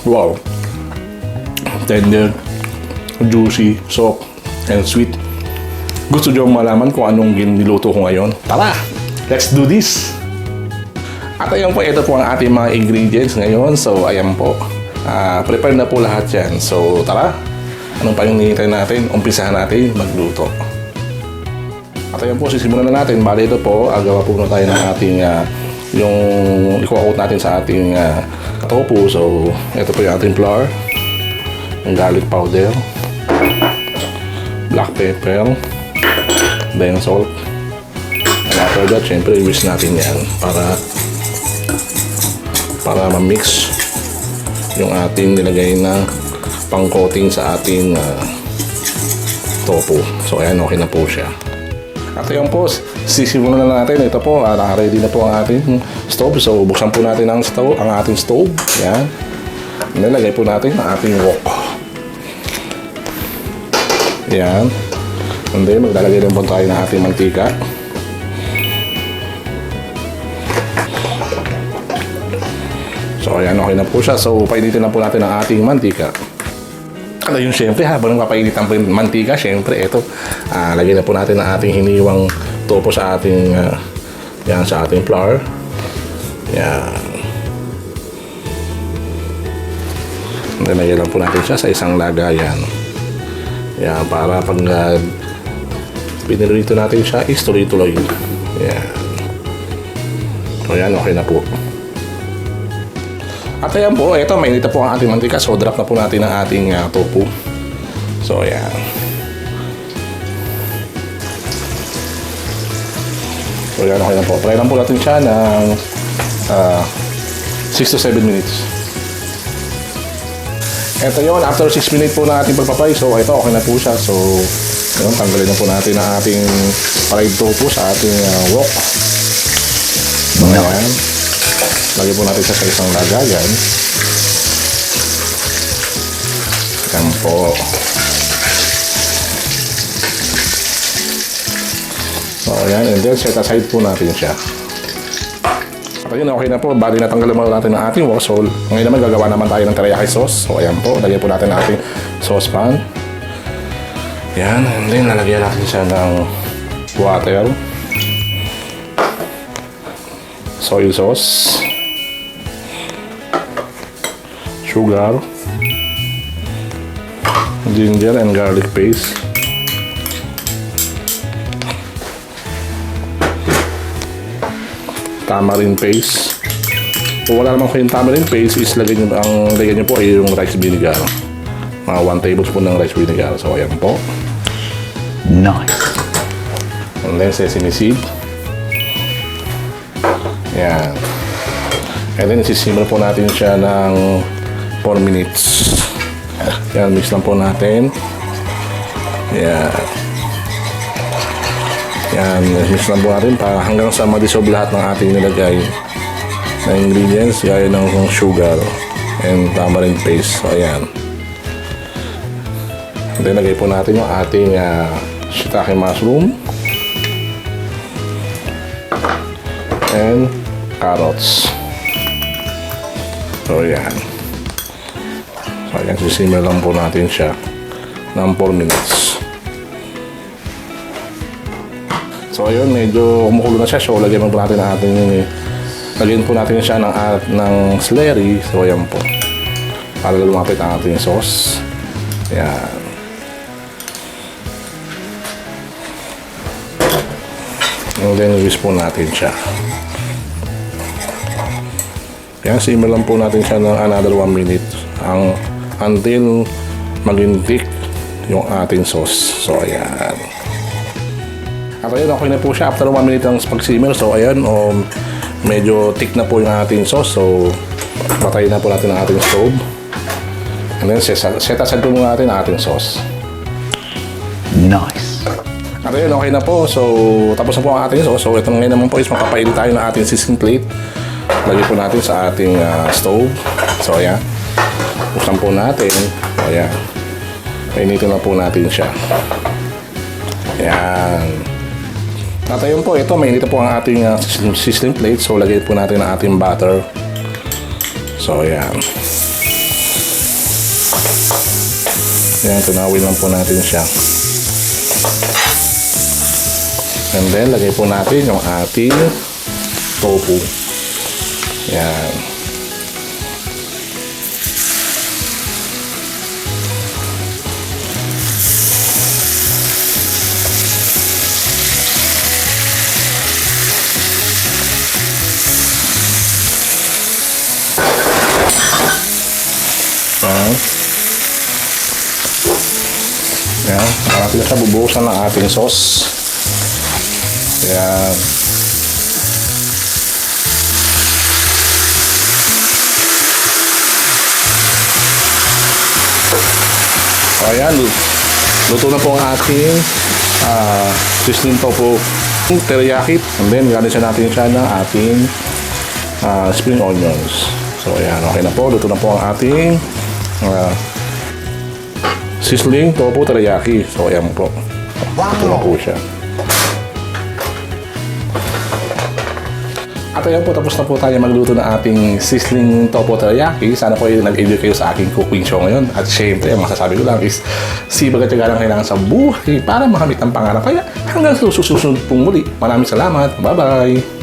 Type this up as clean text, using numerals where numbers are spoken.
Wow. Tender, juicy, soft, and sweet. Gusto nyo malaman kung anong niluto ko ngayon? Tara! Let's do this! At ayan po, ito po ang ating mga ingredients ngayon. So, ayan po. Prepare na po lahat yan. So, tara! Anong pa yung hinihintay natin? Umpisahan natin magluto. At ayan po, sisimulan na natin. Bali ito po, gawa po na tayo ng ating yung ikuha-coat natin sa ating tofu. So, ito po yung ating flour, yung garlic powder, black pepper, then salt. And after that, syempre, i-whisk natin yan para ma-mix yung ating nilagay na pang-coating sa ating tofu. So, ayan, okay na po siya. At ayan po, sisimulan na natin. Ito po, ready na po ang ating stove. So, buksan po natin ang ating stove. Yan. Nilagay po natin ang ating wok. Yan. And then, maglalagay din po tayo ng ating mantika. So, ayan, okay na po siya. So, painitin na po natin ang ating mantika. At yun, syempre, habang napapainit ang mantika, syempre, ito, lagyan na po natin ang ating hiniwang tofu sa ating, yan, sa ating flour. Yan. Lagyan lang po natin siya sa isang lagayan. Yan, para pag pinirito natin siya, is tuloy-tuloy. Yan. So, yan, okay na po. At ayan po, ito, mainit na po ang ating mantika. So, drop na po natin ang ating tofu. So, ayan. So, ayan, okay na po. Try lang po natin siya ng 6 to 7 minutes. Ito yun, after 6 minutes po na ating pagpapay. So, ito, okay na po siya. So, yun, tanggalin na po natin ang ating fried tofu sa ating wok. So, ayan. Lagyan po natin siya sa isang lagayan. Yan po. So, ayan. And then, set aside po natin siya. At yun, okay na po. Bali natanggalan mo natin ang ating wok. So, ngayon naman, gagawa naman tayo ng teriyaki sauce. So, ayan po. Lagyan po natin ang ating saucepan. Yan. And then, lalagyan natin siya ng water. Soy sauce. Sugar, ginger and garlic paste, tamarind paste. Kung wala naman kayong tamarind paste, is lagyan nyo po ay yung rice vinegar. Mga 1 tablespoon ng rice vinegar. So, ayan po. Nice. And then sesame seed. Yan. And then isisimmer po natin siya ng 4 minutes. Yan, mix lang po natin. Yan. Yan, mix lang po natin para hanggang sa ma-dissolve lahat ng ating nilagay na ingredients, gaya ng sugar and tamarind paste. So, ayan. Then, lagay po natin yung ating shiitake mushroom and carrots. So, ayan. So, ayan, sisimmer lang po natin siya ng 4 minutes. So, ayun, medyo kumukulo na siya. So, lagyan po natin ang ating, lagyan po natin siya ng celery. So, ayan po. Para lumapit ang ating sauce. Ayan. And then, whisk po natin siya. Ayan, simmer lang po natin siya ng another 1 minute. Until maging thick yung ating sauce. So, ayan. At ayan, okay na po siya after 1 minute ng pag-simmer. So, ayan, medyo thick na po yung ating sauce. So, patayin na po natin ang ating stove. And then, set aside po muna natin ang ating sauce. Nice. At ayan, okay na po. So, tapos na po ang ating sauce. So, ito ngayon naman po is mapapainit tayo ng ating sizzling plate. Lagyan po natin sa ating stove. So, ayan. Buksan po natin. Ayan. Painitin na po natin siya. Ayan. At ayun po, ito, mainit na po ang ating sizzling plate. So, lagay po natin ang ating butter. So, ayan. Ayan, tunawin lang po natin siya. And then, lagay po natin yung ating tofu. Ayan. Ayan. Ayan. Marami na siya bubuhusan ng ating sauce. Ayan. So, ayan. Luto na po ang ating sizzling tofu teriyaki. And then, galisan natin siya ng ating spring onions. So, ayan. Okay na po. Luto na po ang ating sizzling tofu teriyaki. So, ayan po. Luto na po siya. At ayan po, tapos na po tayo magluto ng ating sizzling tofu teriyaki. Sana po nag-enjoy kayo sa aking cooking show ngayon. At syempre, ang masasabi ko lang is sibag at tiyaga lang kailangan sa buhay para makamit ang pangarap. Kaya hanggang sa susunod pong muli. Maraming salamat. Bye-bye!